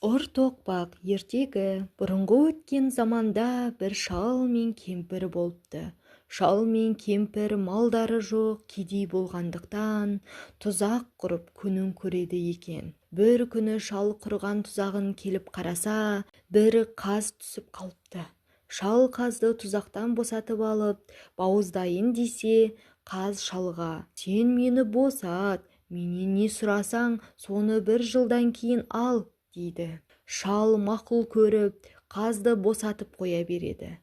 Ұр тоқпақ ертегі бұрынғы өткен заманда бір шал мен кемпір болыпты. Шал мен кемпір малдары жоқ кедей болғандықтан тұзақ құрып күнін көреді екен. Бір күні шал құрған тұзағын келіп қараса, бір қаз түсіп қалыпты. Шал қазды тұзақтан босатып алып, бауыздайын десе, қаз шалға: «Сен мені босат, менен не сұрасаң, соны бір жылдан кейін ал», дейді. Шал мақұл көріп, қазды босатып қоя береді.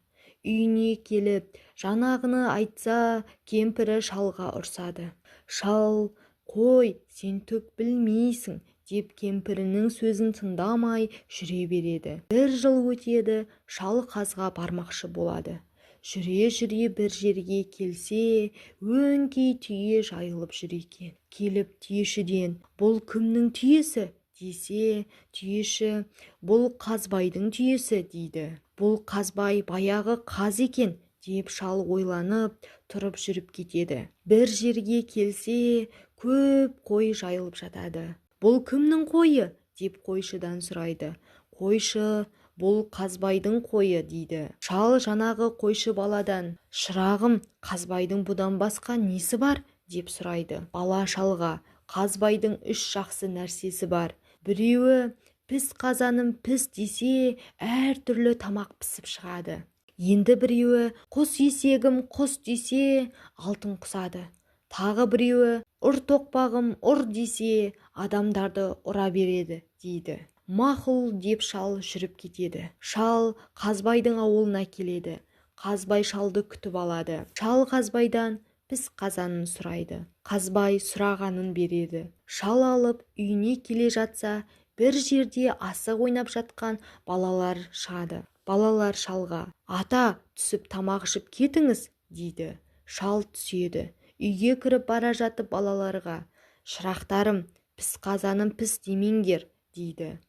Үйіне келіп, жанағыны айтса, кемпірі шалға ұрсады. Шал: «Қой, сен түк білмейсің», деп кемпірінің сөзін тыңдамай жүре береді. Бір жыл өтеді, шал қазға бармақшы болады. Жүре-жүре бір жерге келсе, өңкей түйе жайылып жүр екен. Келіп түйешіден: «Бұл кімнің түйесі?» десе, түйеші: «Бұл қазбайдың түйесі», дейді. «Бұл қазбай баяғы қаз екен», деп шал ойланып тұрып жүріп кетеді. Бір жерге келсе, көп қой жайылып жатады. «Бұл кімнің қойы?» деп қойшыдан сұрайды. Қойшы: «Бұл қазбайдың қойы», дейді. Шал жанағы қойшы баладан: «Шырағым, қазбайдың бұдан басқа несі бар?» деп сұрайды. Бала шалға: «Қазбайдың үш жақсы нәрсесі бар. Біреуі піс қазаным піс десе, әр түрлі тамақ пісіп шығады. Енді біреуі құс есегім құс десе, алтын құсады. Тағы біреуі ұр тоқпағым ұр десе, адамдарды ұра береді», дейді. «Мақұл», деп шал жүріп кетеді. Шал қазбайдың ауылына келеді. Қазбай шалды күтіп алады. Шал қазбайдан піс қазанын сұрайды. Қазбай сұрағанын береді. Шал алып үйіне келе жатса, бір жерде асық ойнап жатқан балалар шығады. Балалар шалға: «Ата, түсіп тамақ ішіп кетіңіз», дейді. Шал түседі. Үйге кіріп бара жатып балаларға: «Шырақтарым, піс қазаным піс демеңдер», дейді.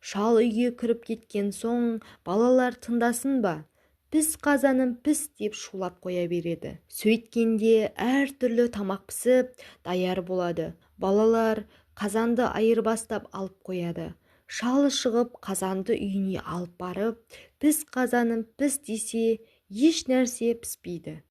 Шал үйге кіріп кеткен соң, балалар тыңдасын ба? «Піс қазаным піс» деп шулап қоя береді. Сөйткенде әр түрлі тамақ пісіп, даяр болады. Балалар қазанды айырбастап алып қояды. Шал шығып қазанды үйіне алып барып, «Піс қазаным піс» десе, еш нәрсе піспейді.